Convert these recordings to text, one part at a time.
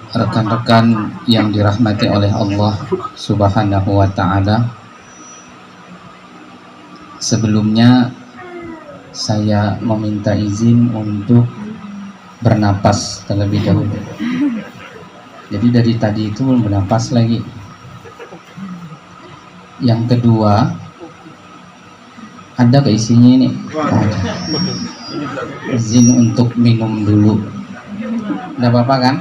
rekan-rekan yang dirahmati oleh Allah Subhanahu wa ta'ala. Sebelumnya saya meminta izin untuk bernapas terlebih dahulu. Jadi dari tadi itu belum bernapas lagi. Yang kedua, ada ke isinya ini? Izin untuk minum dulu. Tidak apa-apa kan?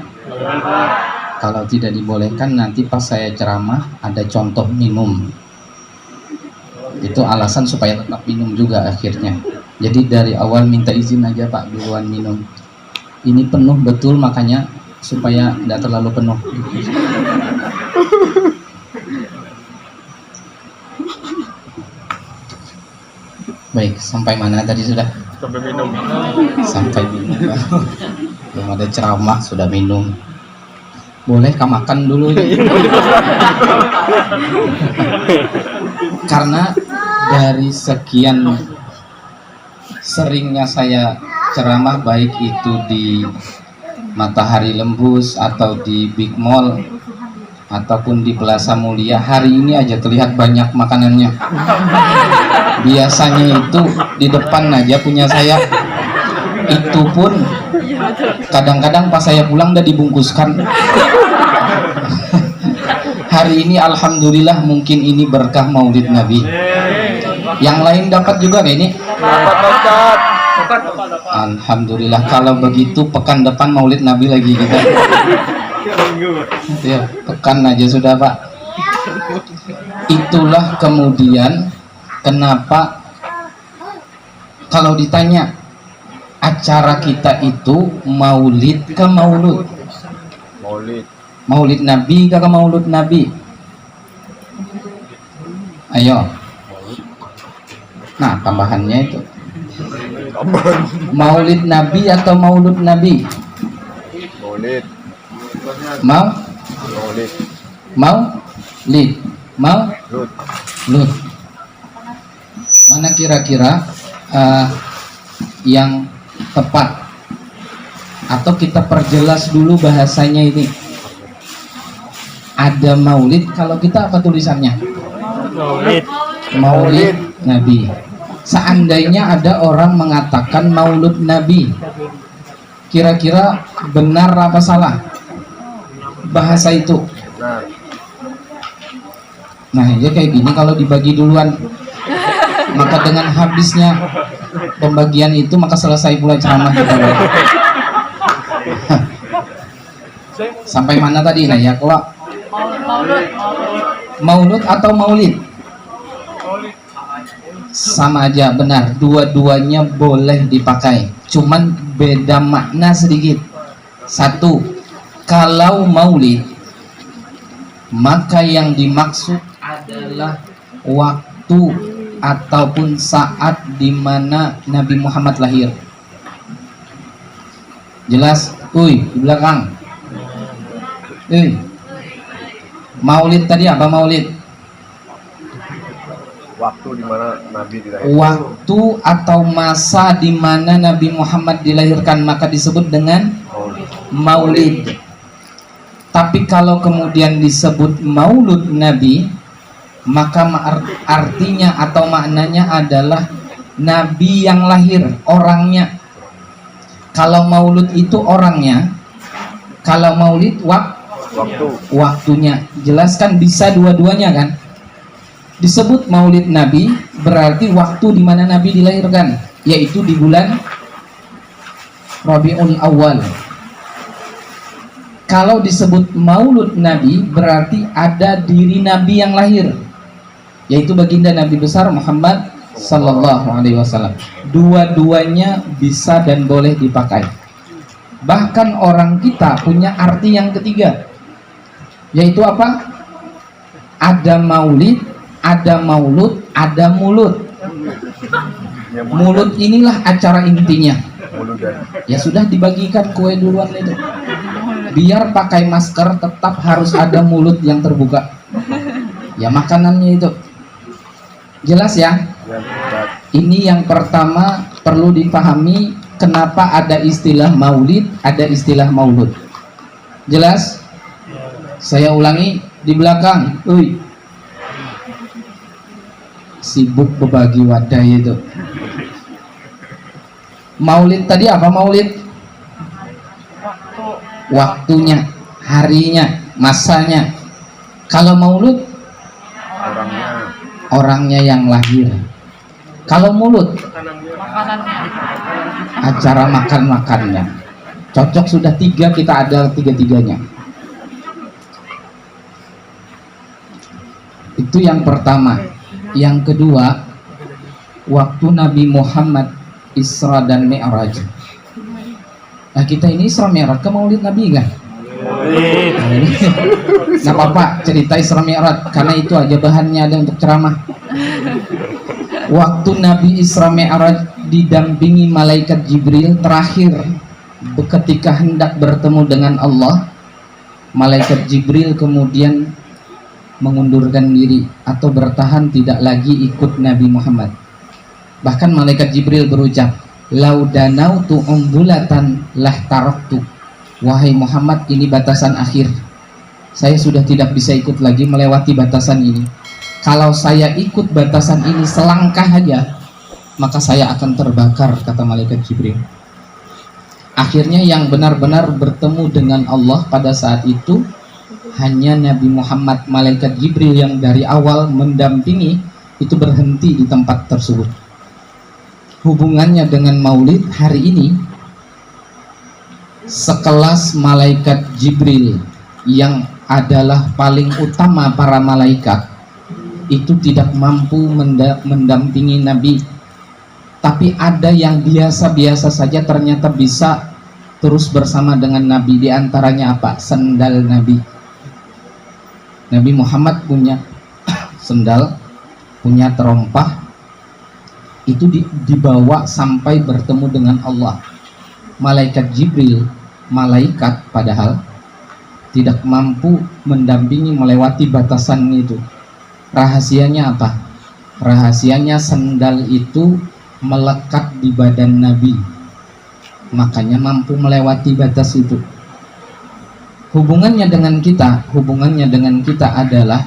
Kalau tidak dibolehkan, nanti pas saya ceramah ada contoh minum. Itu alasan supaya tetap minum juga akhirnya. Jadi dari awal minta izin aja Pak, duluan minum. Ini penuh betul, makanya supaya tidak terlalu penuh. Baik, sampai mana tadi sudah? Sampai minum. Sampai minum. Belum ada ceramah sudah minum. Boleh makan dulu ini. Karena dari sekian seringnya saya ceramah, baik itu di Matahari Lembus atau di Big Mall ataupun di Plaza Mulia, hari ini aja terlihat banyak makanannya. Biasanya itu di depan aja punya saya, itu pun kadang-kadang pas saya pulang udah dibungkuskan. Hari ini alhamdulillah, mungkin ini berkah Maulid Nabi. Yang lain dapat juga kayak ini? Dapat. Alhamdulillah. Kalau begitu pekan depan Maulid Nabi lagi kita. Ya, pekan aja sudah Pak. Itulah kemudian kenapa kalau ditanya acara kita itu maulid ke maulud? Maulid Nabi ke maulud Nabi? Ayo. Nah, tambahannya itu maulid Nabi atau maulud Nabi? Maulid. Maulid. Mana kira-kira yang tepat? Atau kita perjelas dulu bahasanya ini. Ada maulid, kalau kita apa tulisannya? Maulid Nabi. Seandainya ada orang mengatakan maulud Nabi, kira-kira benar apa salah bahasa itu? Nah, ya kayak gini kalau dibagi duluan, maka dengan habisnya pembagian itu maka selesai pula ceramah kita. Sampai mana tadi? Nah ya, kalau maulud atau maulid sama aja, benar, dua-duanya boleh dipakai, cuman beda makna sedikit. Satu, kalau maulid maka yang dimaksud adalah waktu ataupun saat di mana Nabi Muhammad lahir. Jelas? Di belakang. Maulid tadi apa maulid? Waktu di mana Nabi dilahirkan. Waktu atau masa di mana Nabi Muhammad dilahirkan, maka disebut dengan maulid. Tapi kalau kemudian disebut maulud Nabi, maka artinya atau maknanya adalah Nabi yang lahir, orangnya. Kalau maulud itu orangnya, kalau maulid waktunya. Jelaskan bisa dua-duanya kan? Disebut maulid Nabi berarti waktu di mana Nabi dilahirkan, yaitu di bulan Rabiul Awal. Kalau disebut maulud Nabi berarti ada diri Nabi yang lahir, yaitu baginda Nabi besar Muhammad Sallallahu Alaihi Wasallam. Dua-duanya bisa dan boleh dipakai. Bahkan orang kita punya arti yang ketiga, yaitu apa? Ada maulid, ada maulud, ada mulut. Mulut inilah acara intinya. Ya sudah, dibagikan kue duluan itu. Biar pakai masker tetap harus ada mulut yang terbuka. Ya makanannya itu. Jelas ya? Ini yang pertama perlu dipahami, kenapa ada istilah maulid, ada istilah maulud. Jelas? Saya ulangi di belakang. Uy. Sibuk berbagi wadah itu. Maulid tadi apa maulid? Waktunya, harinya, masanya. Kalau maulud orangnya yang lahir. Kalau mulut acara makan-makannya. Cocok sudah 3, kita ada 3-3-nya. Itu yang pertama. Yang kedua, waktu Nabi Muhammad Isra dan Mi'raj. Nah, kita ini Isra Mi'raj ke Maulid Nabi kan? Nah, apa-apa cerita Isra Mi'raj karena itu aja bahannya ada untuk ceramah. Waktu Nabi Isra Mi'raj didampingi malaikat Jibril terakhir ketika hendak bertemu dengan Allah, malaikat Jibril kemudian mengundurkan diri atau bertahan tidak lagi ikut Nabi Muhammad. Bahkan malaikat Jibril berucap, laudanautu umbulatan lah taraktu. Wahai Muhammad, ini batasan akhir. Saya sudah tidak bisa ikut lagi melewati batasan ini. Kalau saya ikut batasan ini selangkah aja, maka saya akan terbakar, kata malaikat Jibril. Akhirnya yang benar-benar bertemu dengan Allah pada saat itu hanya Nabi Muhammad. Malaikat Jibril yang dari awal mendampingi itu berhenti di tempat tersebut. Hubungannya dengan Maulid hari ini, sekelas malaikat Jibril yang adalah paling utama para malaikat itu tidak mampu mendampingi Nabi. Tapi ada yang biasa-biasa saja ternyata bisa terus bersama dengan Nabi. Di antaranya apa? Sendal Nabi. Nabi Muhammad punya sendal, punya terompah, itu dibawa sampai bertemu dengan Allah. Malaikat Jibril, malaikat padahal tidak mampu mendampingi melewati batasan itu. Rahasianya apa? Rahasianya sendal itu melekat di badan Nabi, makanya mampu melewati batas itu. Hubungannya dengan kita adalah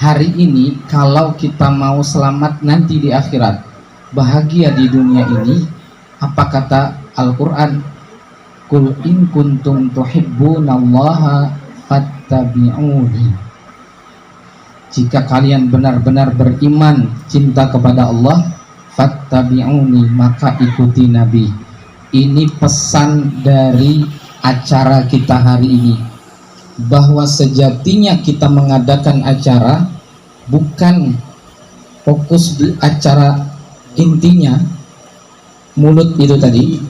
hari ini kalau kita mau selamat nanti di akhirat, bahagia di dunia ini, apa kata Al-Quran? Qul in kuntum tuhibbunallaha fattabi'uni. Jika kalian benar-benar beriman, cinta kepada Allah, fattabi'uni, maka ikuti Nabi. Ini pesan dari acara kita hari ini, bahwa sejatinya kita mengadakan acara bukan fokus di acara intinya mulut itu tadi,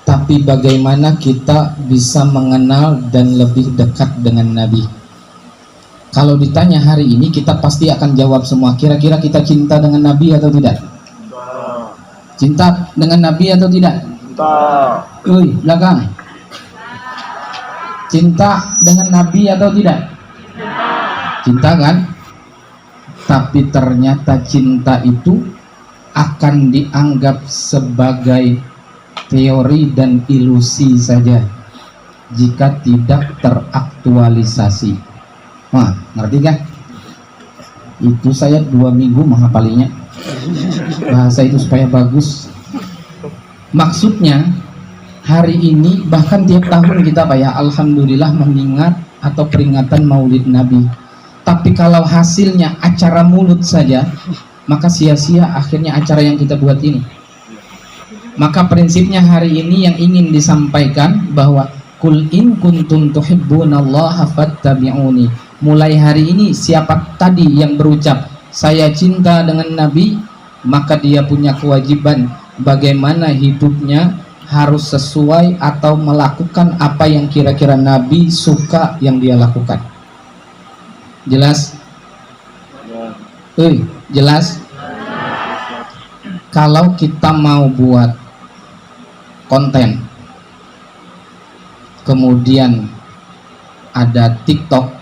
tapi bagaimana kita bisa mengenal dan lebih dekat dengan Nabi. Kalau ditanya hari ini, kita pasti akan jawab semua, kira-kira kita cinta dengan Nabi atau tidak? Cinta dengan Nabi atau tidak? Belakang. Cinta dengan Nabi atau tidak? Cinta kan? Tapi ternyata cinta itu akan dianggap sebagai teori dan ilusi saja jika tidak teraktualisasi. Wah, ngerti kan? Itu saya 2 minggu menghafalinya. Bahasa itu supaya bagus. Maksudnya hari ini bahkan tiap tahun kita alhamdulillah mengingat atau peringatan Maulid Nabi. Tapi kalau hasilnya acara mulut saja, maka sia-sia akhirnya acara yang kita buat ini. Maka prinsipnya hari ini yang ingin disampaikan bahwa Qul in kuntum tuhibbunallaha fattabi'uni. Mulai hari ini siapa tadi yang berucap saya cinta dengan Nabi, maka dia punya kewajiban bagaimana hidupnya harus sesuai atau melakukan apa yang kira-kira Nabi suka yang dia lakukan. Jelas? Jelas? Kalau kita mau buat konten, kemudian ada TikTok,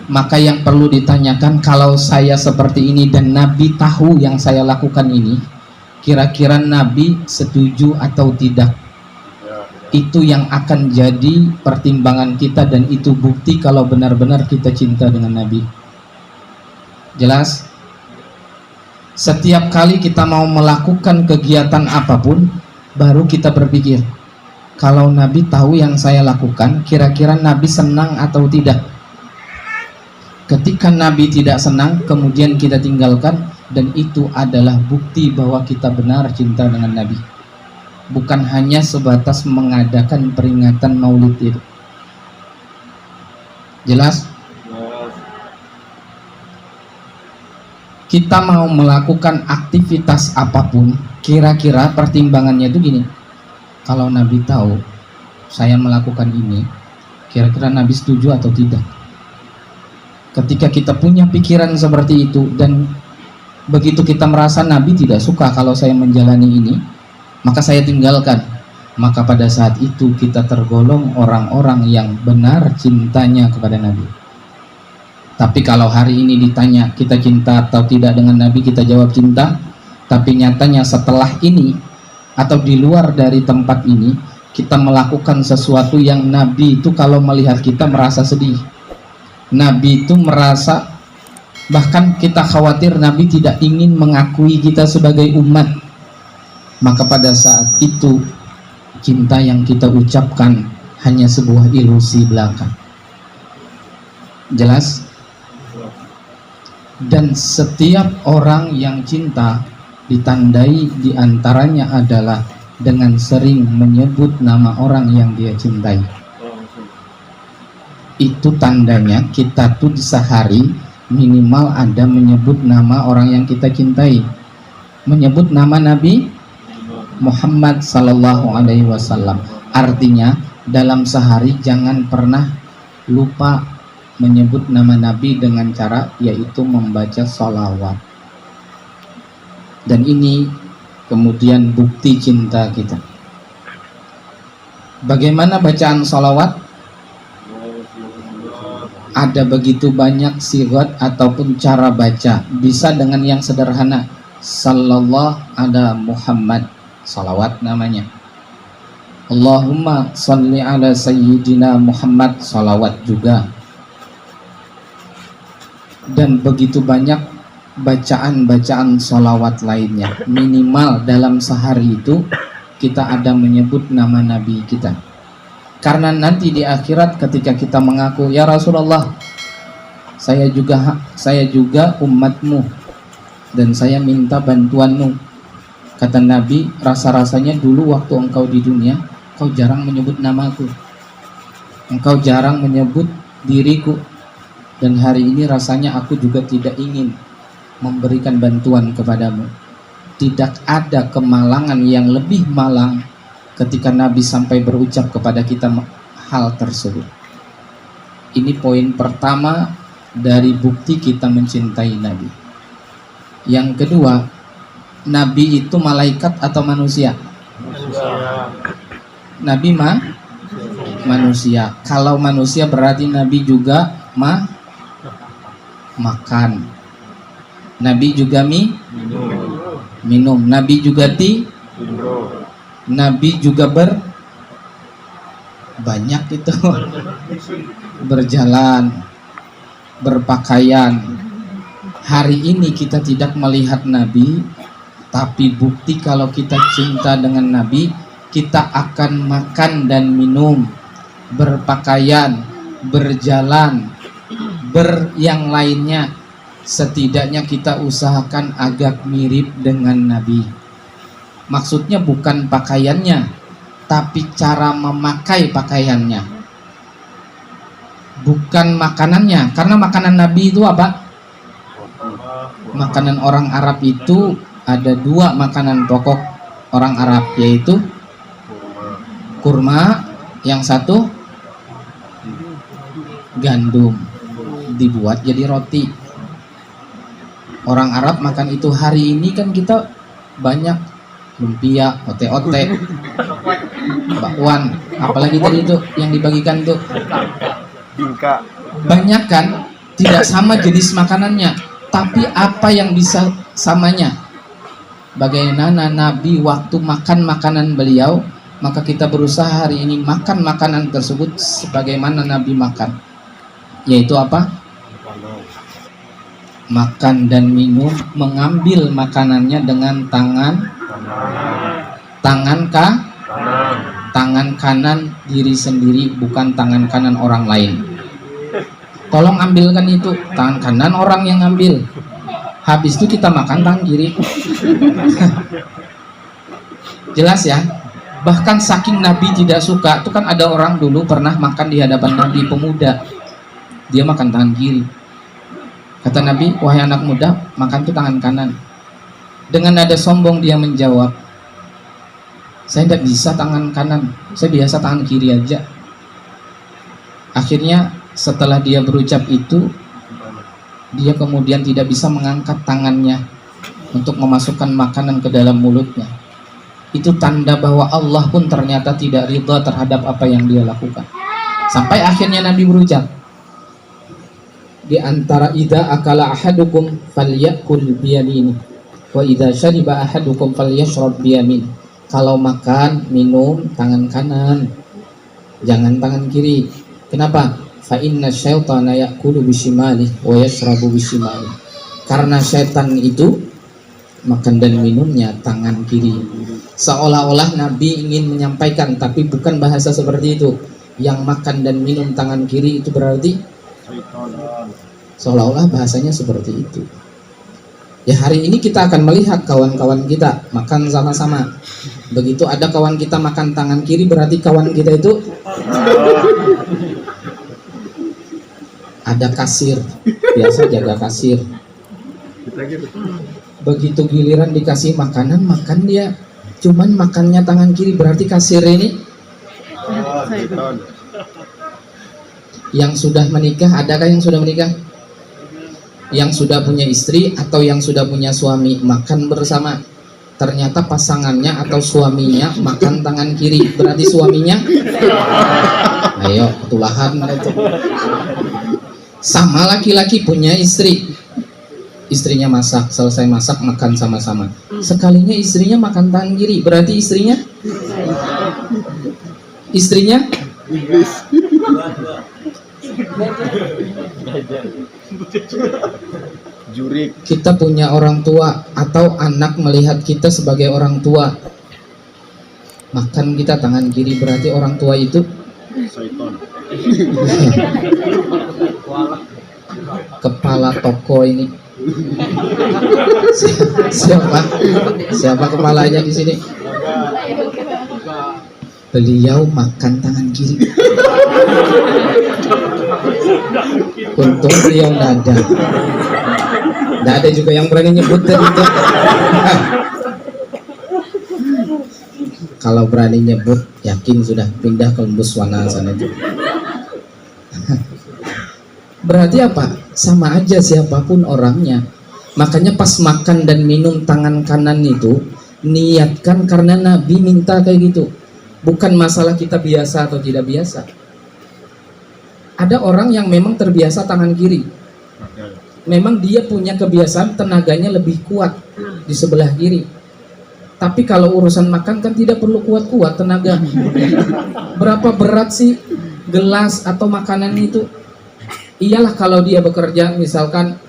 maka yang perlu ditanyakan, kalau saya seperti ini dan Nabi tahu yang saya lakukan ini, kira-kira Nabi setuju atau tidak? Itu yang akan jadi pertimbangan kita, dan itu bukti kalau benar-benar kita cinta dengan Nabi. Jelas? Setiap kali kita mau melakukan kegiatan apapun, baru kita berpikir, kalau Nabi tahu yang saya lakukan, kira-kira Nabi senang atau tidak. Ketika Nabi tidak senang, kemudian kita tinggalkan, dan itu adalah bukti bahwa kita benar cinta dengan Nabi. Bukan hanya sebatas mengadakan peringatan maulid itu. Jelas? Kita mau melakukan aktivitas apapun, kira-kira pertimbangannya itu gini, kalau Nabi tahu saya melakukan ini, kira-kira Nabi setuju atau tidak. Ketika kita punya pikiran seperti itu, dan begitu kita merasa Nabi tidak suka kalau saya menjalani ini, maka saya tinggalkan, maka pada saat itu kita tergolong orang-orang yang benar cintanya kepada Nabi. Tapi kalau hari ini ditanya kita cinta atau tidak dengan Nabi, kita jawab cinta, tapi nyatanya setelah ini atau di luar dari tempat ini, kita melakukan sesuatu yang Nabi itu kalau melihat kita merasa sedih. Nabi itu merasa, bahkan kita khawatir Nabi tidak ingin mengakui kita sebagai umat. Maka pada saat itu cinta yang kita ucapkan hanya sebuah ilusi belaka. Jelas? Dan setiap orang yang cinta ditandai diantaranya adalah dengan sering menyebut nama orang yang dia cintai. Itu tandanya kita tuh sehari minimal ada menyebut nama orang yang kita cintai, menyebut nama Nabi Muhammad sallallahu alaihi wasallam. Artinya dalam sehari jangan pernah lupa menyebut nama Nabi dengan cara yaitu membaca sholawat. Dan ini kemudian bukti cinta kita. Bagaimana bacaan sholawat? Ada begitu banyak sigat ataupun cara baca. Bisa dengan yang sederhana, sallallahu ala Muhammad, salawat namanya. Allahumma salli ala sayyidina Muhammad, salawat juga. Dan begitu banyak bacaan-bacaan salawat lainnya. Minimal dalam sehari itu kita ada menyebut nama Nabi kita. Karena nanti di akhirat ketika kita mengaku, ya Rasulullah, saya juga umatmu dan saya minta bantuanmu. Kata Nabi, rasa-rasanya dulu waktu engkau di dunia, engkau jarang menyebut namaku, engkau jarang menyebut diriku, dan hari ini rasanya aku juga tidak ingin memberikan bantuan kepadamu. Tidak ada kemalangan yang lebih malang ketika Nabi sampai berucap kepada kita hal tersebut. Ini poin pertama dari bukti kita mencintai Nabi. Yang kedua, Nabi itu malaikat atau manusia? Nabi manusia. Kalau manusia berarti Nabi juga makan. Nabi juga minum. Nabi juga Nabi juga banyak itu berjalan, berpakaian. Hari ini kita tidak melihat Nabi, tapi bukti kalau kita cinta dengan Nabi, kita akan makan dan minum, berpakaian, berjalan, yang lainnya. Setidaknya kita usahakan agak mirip dengan Nabi. Maksudnya bukan pakaiannya, tapi cara memakai pakaiannya. Bukan makanannya, karena makanan Nabi itu apa? Makanan orang Arab itu ada dua makanan pokok orang Arab, yaitu kurma, yang satu gandum dibuat jadi roti. Orang Arab makan itu. Hari ini kan kita banyak lumpia, ote-ote, bakwan, apalagi tadi itu yang dibagikan tuh bingka. Banyak kan, tidak sama jenis makanannya, tapi apa yang bisa samanya? Bagaimana Nabi waktu makan makanan beliau maka kita berusaha hari ini makan makanan tersebut sebagaimana Nabi makan, yaitu apa? Makan dan minum, mengambil makanannya dengan tangan kanan diri sendiri, bukan tangan kanan orang lain. Tolong ambilkan itu, tangan kanan orang yang ambil. Habis itu kita makan tangan kiri. Jelas ya? Bahkan saking Nabi tidak suka, itu kan ada orang dulu pernah makan di hadapan Nabi, pemuda. Dia makan tangan kiri. Kata Nabi, wahai anak muda, makan tuh tangan kanan. Dengan nada sombong dia menjawab, saya tidak bisa tangan kanan, saya biasa tangan kiri aja. Akhirnya setelah dia berucap itu, dia kemudian tidak bisa mengangkat tangannya untuk memasukkan makanan ke dalam mulutnya. Itu tanda bahwa Allah pun ternyata tidak ridha terhadap apa yang dia lakukan. Sampai akhirnya Nabi berucap, di antara idza akala ahadukum falyakul biyamini wa idza syariba ahadukum falyashrab biyamin. Kalau makan, minum tangan kanan, jangan tangan kiri. Kenapa? Fa inna syaitana ya'kulu bishimali wa yashrabu bishimali. Karena syaitan itu makan dan minumnya tangan kiri. Seolah-olah Nabi ingin menyampaikan, tapi bukan bahasa seperti itu. Yang makan dan minum tangan kiri itu berarti seolah-olah bahasanya seperti itu. Ya, hari ini kita akan melihat kawan-kawan kita makan sama-sama. Begitu ada kawan kita makan tangan kiri, berarti kawan kita itu ada kasir, biasa jaga kasir. Begitu giliran dikasih makanan, makan dia. Cuman makannya tangan kiri, berarti kasir ini yang sudah menikah. Adakah yang sudah menikah? Yang sudah punya istri atau yang sudah punya suami makan bersama, ternyata pasangannya atau suaminya makan tangan kiri, berarti suaminya ayo ketulahan itu. Sama laki-laki punya istri, istrinya masak, selesai masak makan sama-sama, sekalinya istrinya makan tangan kiri, berarti istrinya jurik. Kita punya orang tua atau anak melihat kita sebagai orang tua, makan kita tangan kiri, berarti orang tua itu Syaitan. kepala toko ini. Siapa kepalanya di sini? Beliau makan tangan kiri. Untung beliau nggak ada juga yang berani nyebut itu. Kalau berani nyebut, yakin sudah pindah ke Botswana sana itu. Berarti apa? Sama aja siapapun orangnya. Makanya pas makan dan minum tangan kanan itu niatkan karena Nabi minta kayak gitu. Bukan masalah kita biasa atau tidak biasa. Ada orang yang memang terbiasa tangan kiri. Memang dia punya kebiasaan tenaganya lebih kuat di sebelah kiri. Tapi kalau urusan makan kan tidak perlu kuat-kuat tenaga. Berapa berat sih gelas atau makanan itu? Iyalah kalau dia bekerja misalkan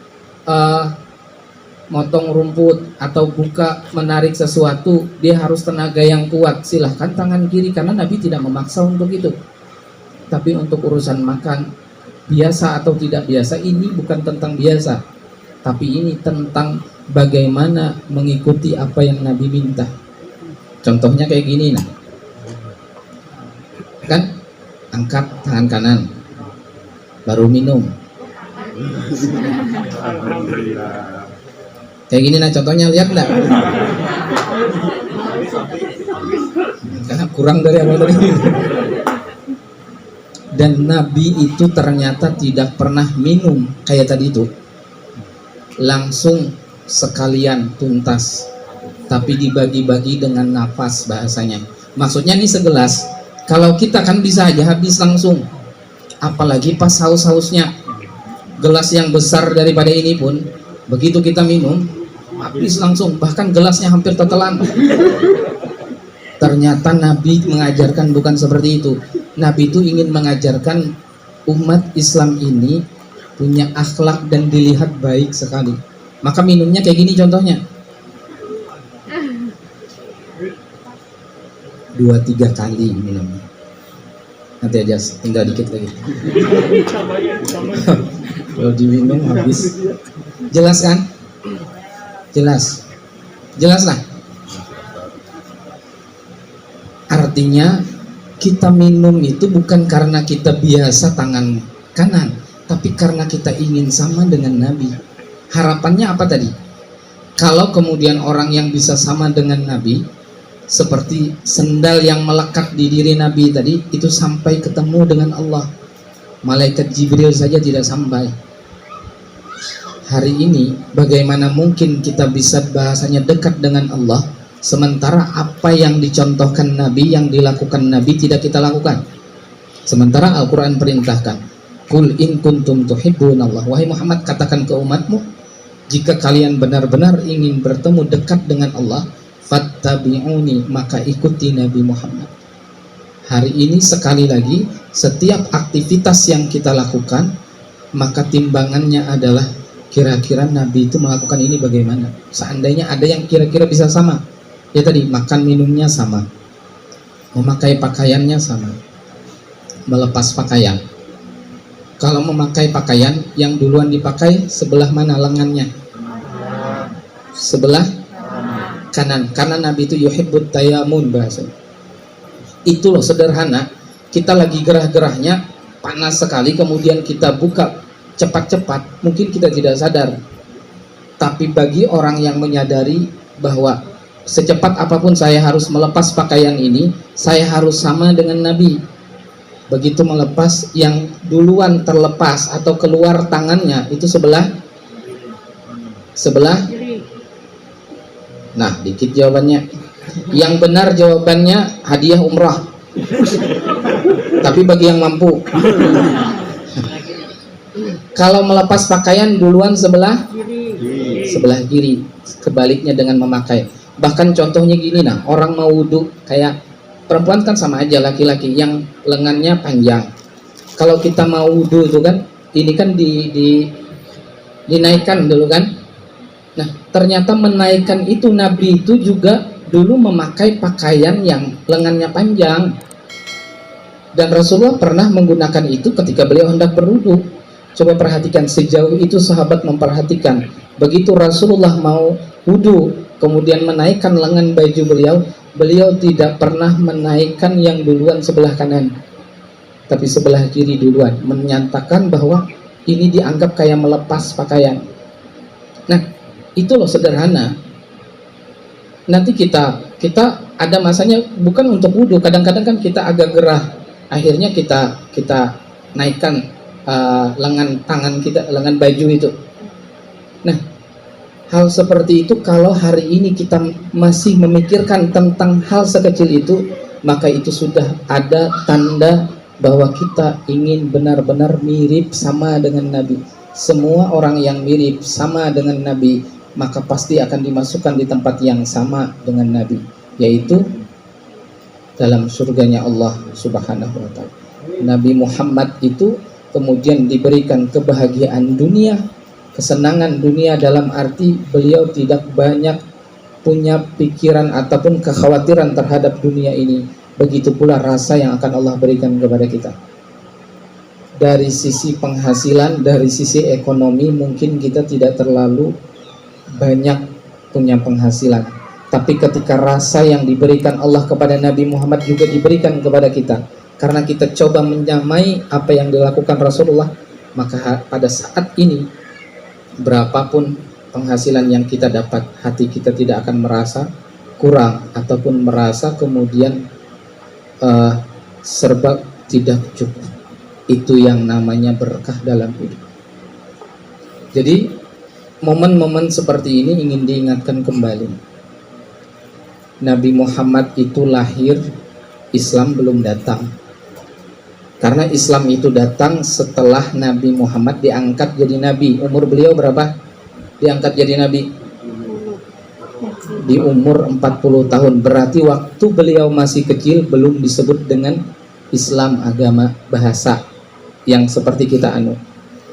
motong rumput atau buka menarik sesuatu, dia harus tenaga yang kuat, silahkan tangan kiri, karena Nabi tidak memaksa untuk itu. Tapi untuk urusan makan, biasa atau tidak biasa, ini bukan tentang biasa, tapi ini tentang bagaimana mengikuti apa yang Nabi minta. Contohnya kayak gini, nah, kan angkat tangan kanan, baru minum. Kayak gini, nah contohnya, lihat enggak? Karena kurang dari awal tadi. Dan Nabi itu ternyata tidak pernah minum kayak tadi itu langsung sekalian tuntas, tapi dibagi-bagi dengan nafas bahasanya. Maksudnya ini segelas, kalau kita kan bisa aja habis langsung, apalagi pas haus-hausnya. Gelas yang besar daripada ini pun begitu kita minum habis langsung, bahkan gelasnya hampir tetelan. Ternyata Nabi mengajarkan bukan seperti itu. Nabi itu ingin mengajarkan umat Islam ini punya akhlak dan dilihat baik sekali. Maka minumnya kayak gini contohnya. 2-3 kali minumnya. Nanti aja tinggal dikit lagi. Kalau diminum habis. Jelas kan? Jelas. Jelas lah. Artinya kita minum itu bukan karena kita biasa tangan kanan, tapi karena kita ingin sama dengan Nabi. Harapannya apa tadi? Kalau kemudian orang yang bisa sama dengan Nabi, seperti sendal yang melekat di diri Nabi tadi, itu sampai ketemu dengan Allah. Malaikat Jibril saja tidak sampai. Hari ini bagaimana mungkin kita bisa bahasanya dekat dengan Allah, sementara apa yang dicontohkan Nabi, yang dilakukan Nabi tidak kita lakukan. Sementara Al-Quran perintahkan, Qul in kuntum tuhibbunallah, wahai Muhammad, katakan ke umatmu, jika kalian benar-benar ingin bertemu dekat dengan Allah, fattabi'uni, maka ikuti Nabi Muhammad. Hari ini sekali lagi, setiap aktivitas yang kita lakukan, maka timbangannya adalah kira-kira Nabi itu melakukan ini bagaimana. Seandainya ada yang kira-kira bisa sama, ya tadi makan minumnya sama, memakai pakaiannya sama, melepas pakaian. Kalau memakai pakaian, yang duluan dipakai sebelah mana lengannya? Sebelah kanan, karena Nabi itu yuhibbut tayamun bahasa. Itu loh sederhana. Kita lagi gerah-gerahnya panas sekali, kemudian kita buka cepat-cepat, mungkin kita tidak sadar. Tapi bagi orang yang menyadari bahwa secepat apapun saya harus melepas pakaian ini, saya harus sama dengan Nabi. Begitu melepas, yang duluan terlepas atau keluar tangannya itu sebelah nah, dikit jawabannya. Yang benar jawabannya hadiah umrah. Tapi bagi yang mampu. Kalau melepas pakaian duluan sebelah kiri, kebaliknya dengan memakai. Bahkan contohnya gini, nah, orang mau wudhu, kayak perempuan kan sama aja, laki-laki yang lengannya panjang. Kalau kita mau wudhu itu kan, ini kan dinaikkan dulu kan. Nah, ternyata menaikkan itu Nabi itu juga dulu memakai pakaian yang lengannya panjang. Dan Rasulullah pernah menggunakan itu ketika beliau hendak berwudhu. Coba perhatikan sejauh itu sahabat memperhatikan. Begitu Rasulullah mau wudhu, kemudian menaikkan lengan baju beliau, beliau tidak pernah menaikkan yang duluan sebelah kanan, tapi sebelah kiri duluan, menyatakan bahwa ini dianggap kayak melepas pakaian. Nah, itu loh sederhana. Nanti kita ada masanya bukan untuk wudhu, kadang-kadang kan kita agak gerah, akhirnya kita naikkan lengan tangan kita, lengan baju itu. Nah, hal seperti itu kalau hari ini kita masih memikirkan tentang hal sekecil itu, maka itu sudah ada tanda bahwa kita ingin benar-benar mirip sama dengan Nabi. Semua orang yang mirip sama dengan Nabi, maka pasti akan dimasukkan di tempat yang sama dengan Nabi, yaitu dalam surganya Allah Subhanahu wa ta'ala. Nabi Muhammad itu kemudian diberikan kebahagiaan dunia, kesenangan dunia, dalam arti beliau tidak banyak punya pikiran ataupun kekhawatiran terhadap dunia ini. Begitu pula rasa yang akan Allah berikan kepada kita. Dari sisi penghasilan, dari sisi ekonomi, mungkin kita tidak terlalu banyak punya penghasilan, tapi ketika rasa yang diberikan Allah kepada Nabi Muhammad juga diberikan kepada kita, karena kita coba menyamai apa yang dilakukan Rasulullah, maka pada saat ini berapapun penghasilan yang kita dapat, hati kita tidak akan merasa kurang ataupun merasa kemudian serba tidak cukup. Itu yang namanya berkah dalam hidup. Jadi momen-momen seperti ini ingin diingatkan kembali. Nabi Muhammad itu lahir, Islam belum datang. Karena Islam itu datang setelah Nabi Muhammad diangkat jadi Nabi. Umur beliau berapa? Diangkat jadi Nabi di umur 40 tahun. Berarti waktu beliau masih kecil belum disebut dengan Islam, agama, bahasa yang seperti kita anu.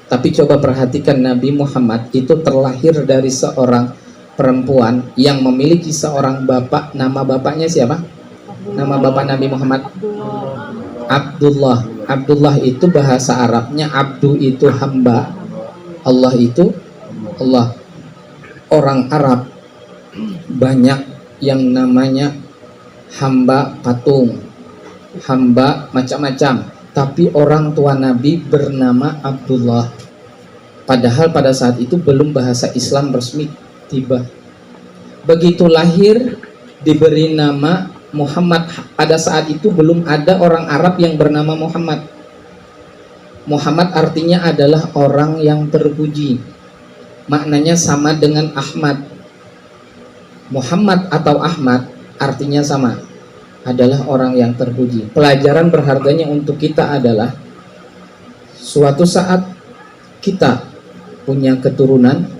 Tapi coba perhatikan, Nabi Muhammad itu terlahir dari seorang perempuan yang memiliki seorang bapak. Nama bapaknya siapa? Nama bapak Nabi Muhammad Abdullah. Abdullah itu bahasa Arabnya, abdu itu hamba, Allah itu Allah. Orang Arab banyak yang namanya hamba patung, hamba macam-macam, tapi orang tua Nabi bernama Abdullah. Padahal pada saat itu belum bahasa Islam resmi tiba. Begitu lahir diberi nama Muhammad. Pada saat itu belum ada orang Arab yang bernama Muhammad. Muhammad artinya adalah orang yang terpuji. Maknanya sama dengan Ahmad. Muhammad atau Ahmad artinya sama, adalah orang yang terpuji. Pelajaran berharganya untuk kita adalah suatu saat kita punya keturunan,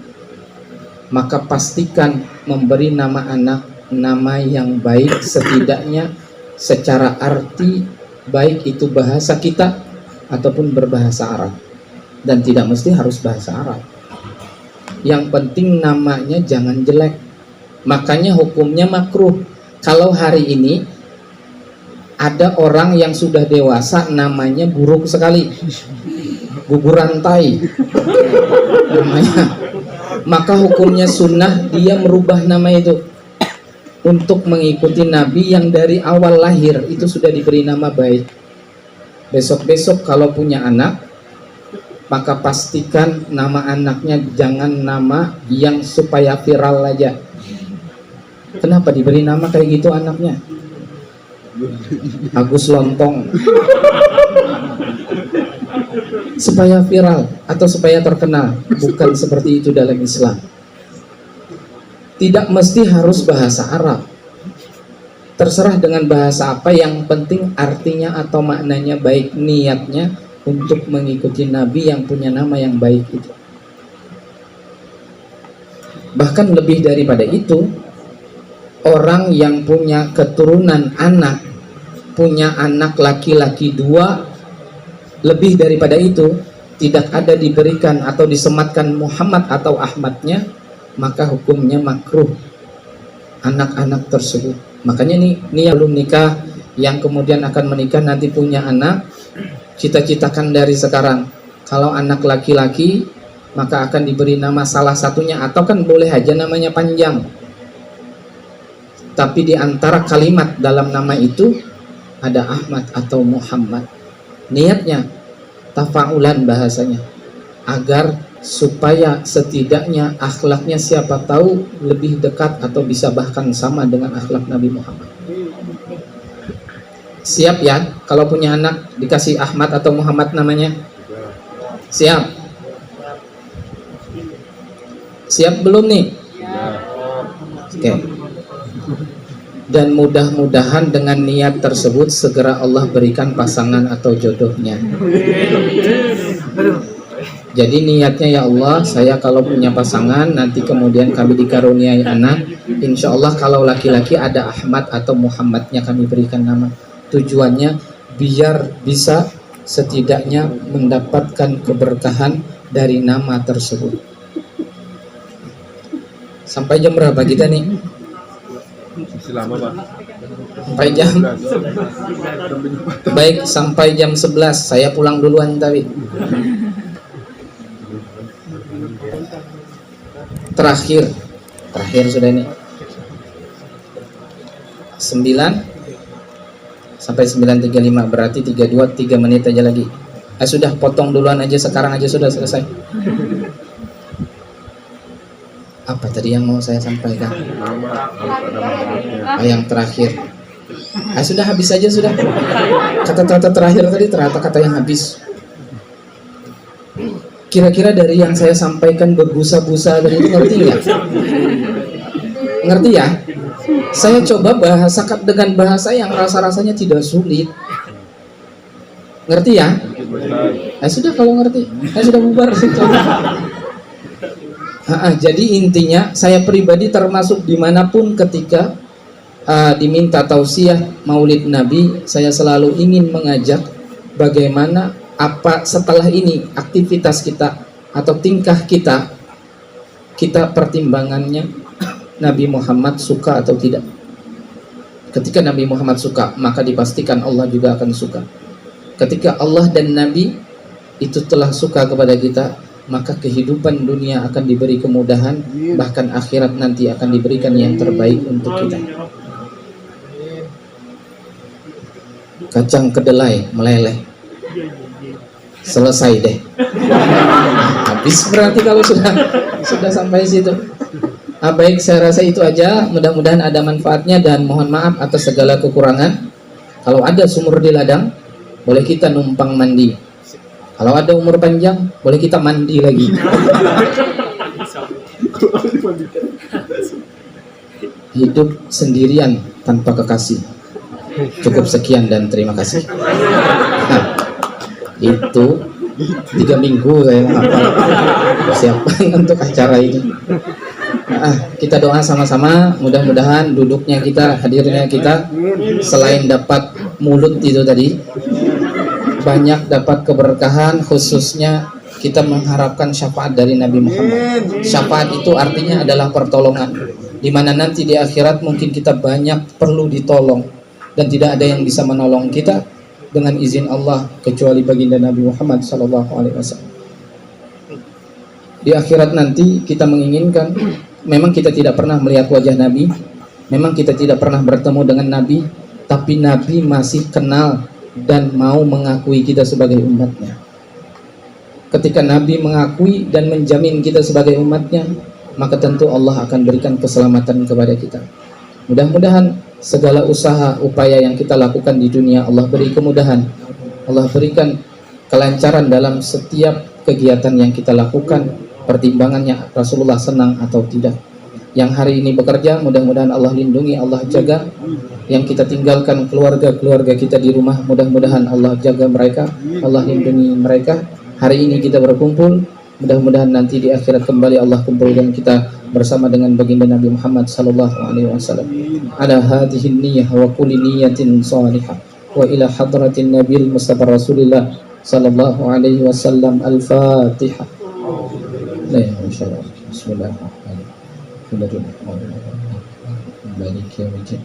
maka pastikan memberi nama anak nama yang baik, setidaknya secara arti, baik itu bahasa kita ataupun berbahasa Arab, dan tidak mesti harus bahasa Arab. Yang penting namanya jangan jelek. Makanya hukumnya makruh. Kalau hari ini ada orang yang sudah dewasa namanya buruk sekali, guguran tai namanya, maka hukumnya sunnah dia merubah nama itu untuk mengikuti Nabi yang dari awal lahir itu sudah diberi nama baik. Besok-besok kalau punya anak, maka pastikan nama anaknya jangan nama yang supaya viral aja. Kenapa diberi nama kayak gitu anaknya? Agus Lontong, supaya viral atau supaya terkenal. Bukan seperti itu dalam Islam. Tidak mesti harus bahasa Arab, terserah dengan bahasa apa, yang penting artinya atau maknanya baik, niatnya untuk mengikuti Nabi yang punya nama yang baik itu. Bahkan lebih daripada itu, orang yang punya keturunan anak, punya anak laki-laki 2, lebih daripada itu tidak ada diberikan atau disematkan Muhammad atau Ahmadnya, maka hukumnya makruh anak-anak tersebut. Makanya nih yang belum nikah, yang kemudian akan menikah nanti punya anak, cita-citakan dari sekarang, kalau anak laki-laki maka akan diberi nama salah satunya, atau kan boleh aja namanya panjang, tapi di antara kalimat dalam nama itu ada Ahmad atau Muhammad. Niatnya tafaulan bahasanya, agar supaya setidaknya akhlaknya siapa tahu lebih dekat atau bisa bahkan sama dengan akhlak Nabi Muhammad. Siap ya kalau punya anak dikasih Ahmad atau Muhammad namanya? Siap? Siap belum nih? Oke. Dan mudah-mudahan dengan niat tersebut segera Allah berikan pasangan atau jodohnya. Jadi niatnya, ya Allah, saya kalau punya pasangan nanti kemudian kami dikaruniai anak, insya Allah kalau laki-laki ada Ahmad atau Muhammadnya kami berikan nama. Tujuannya biar bisa setidaknya mendapatkan keberkahan dari nama tersebut. Sampai jam berapa kita nih? Selama Pak. Sampai jam? Baik, sampai jam 11. Saya pulang duluan tapi. Terakhir sudah ini 9 sampai 9.35, berarti 3 menit aja lagi. Sudah potong duluan aja, sekarang aja sudah selesai. Apa tadi yang mau saya sampaikan? Yang terakhir. Sudah habis aja sudah. Kata-kata terakhir tadi ternyata kata yang habis. Kira-kira dari yang saya sampaikan berbusa-busa tadi itu ngerti nggak? Ngerti ya? Saya coba bahasakan dengan bahasa yang rasa-rasanya tidak sulit. Ngerti ya? Sudah kalau ngerti. Sudah bubar. Jadi intinya saya pribadi termasuk dimanapun ketika diminta tausiah Maulid Nabi, saya selalu ingin mengajak bagaimana apa setelah ini aktivitas kita atau tingkah kita pertimbangannya Nabi Muhammad suka atau tidak. Ketika Nabi Muhammad suka, maka dipastikan Allah juga akan suka. Ketika Allah dan Nabi itu telah suka kepada kita, maka kehidupan dunia akan diberi kemudahan, bahkan akhirat nanti akan diberikan yang terbaik untuk kita. Kacang kedelai meleleh, selesai deh. Habis berarti kalau sudah sampai situ. Baik, saya rasa itu aja. Mudah-mudahan ada manfaatnya dan mohon maaf atas segala kekurangan. Kalau ada sumur di ladang, boleh kita numpang mandi. Kalau ada umur panjang, boleh kita mandi lagi. Hidup sendirian tanpa kekasih. Cukup sekian dan terima kasih. Itu 3 minggu saya persiapan untuk acara ini. Kita doa sama-sama, mudah-mudahan duduknya kita, hadirnya kita, selain dapat mulut itu tadi, banyak dapat keberkahan, khususnya kita mengharapkan syafaat dari Nabi Muhammad. Syafaat itu artinya adalah pertolongan, di mana nanti di akhirat mungkin kita banyak perlu ditolong dan tidak ada yang bisa menolong kita dengan izin Allah kecuali baginda Nabi Muhammad SAW. Di akhirat nanti kita menginginkan, memang kita tidak pernah melihat wajah Nabi, memang kita tidak pernah bertemu dengan Nabi, tapi Nabi masih kenal dan mau mengakui kita sebagai umatnya. Ketika Nabi mengakui dan menjamin kita sebagai umatnya, maka tentu Allah akan berikan keselamatan kepada kita. Mudah-mudahan segala usaha, upaya yang kita lakukan di dunia, Allah beri kemudahan, Allah berikan kelancaran dalam setiap kegiatan yang kita lakukan. Pertimbangannya Rasulullah senang atau tidak. Yang hari ini bekerja, mudah-mudahan Allah lindungi, Allah jaga. Yang kita tinggalkan keluarga kita di rumah, mudah-mudahan Allah jaga mereka, Allah lindungi mereka. Hari ini kita berkumpul, mudah-mudahan nanti di akhirat kembali Allah kumpulkan kita bersama dengan baginda Nabi Muhammad SAW. Ala hadhihi niyyah wa kulli niyyatin salihah wa ila hadratin Nabil Mustafa Rasulillah sallallahu alaihi wasallam. Al-Fatihah. Bismillahirrahmanirrahim.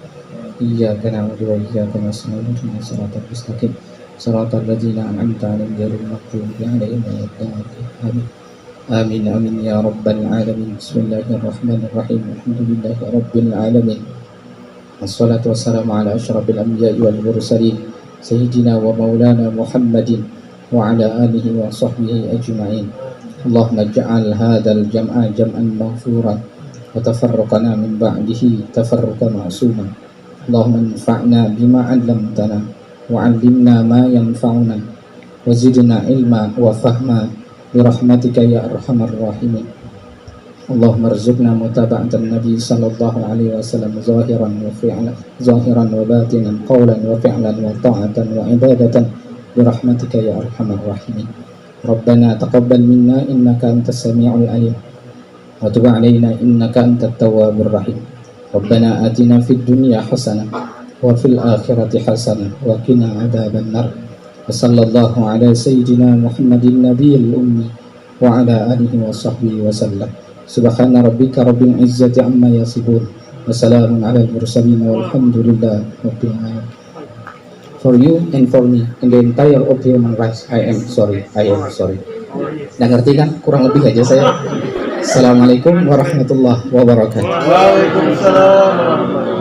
Iyyaka na'budu wa iyyaka nasta'in ihdinas siratal mustaqim siratal ladzina an'amta 'alaihim ghairil maghdubi 'alaihim waladdallin. Amin amin ya rabbal alamin. Bismillahirrahmanirrahim. Alhamdulillahi rabbil alamin. Wassalatu wassalamu ala asyrafil anbiya'i wal mursalin sayyidina wa maulana Muhammadin wa ala alihi wa sahbihi ajma'in. Allahumma ij'al hadzal jam'a jam'an maghfuran wa tafarraqana min ba'dihi tafarruqan ma'suman. Allahumma anfa'na bima 'allamtana wa 'allimna ma yanfa'una wa zidna ilma wa fahma bi rahmatika ya arhamar rahimin. Allahumma arzuqna mutaba'atan nabi sallallahu alaihi wasallam zahiran wa batinan, qawlan wa fi'lan wa ta'atan wa ibadatan bi rahmatika ya arhamar rahimin. Rabbana taqabbal minna innaka antas sami'ul alim wa tub 'alaina innaka antat tawwabur rahim. Rabbana atina fid dunya hasanah wa fil akhirati hasanah wa qina adzaban nar. Wa sallallahu ala sayyidina Muhammadin nabiyil ummi wa ala alihi wa sahbihi wa sallam. Subhana rabbika rabbil izzati amma yasifun wa salamun alal mursalin walhamdulillahi rabbil alamin. For you and for me in the entire of human rights, I am sorry. Nggak ngerti kan? Kurang lebih aja saya. Assalamualaikum warahmatullahi wabarakatuh. Waalaikumsalam warahmatullahi wabarakatuh.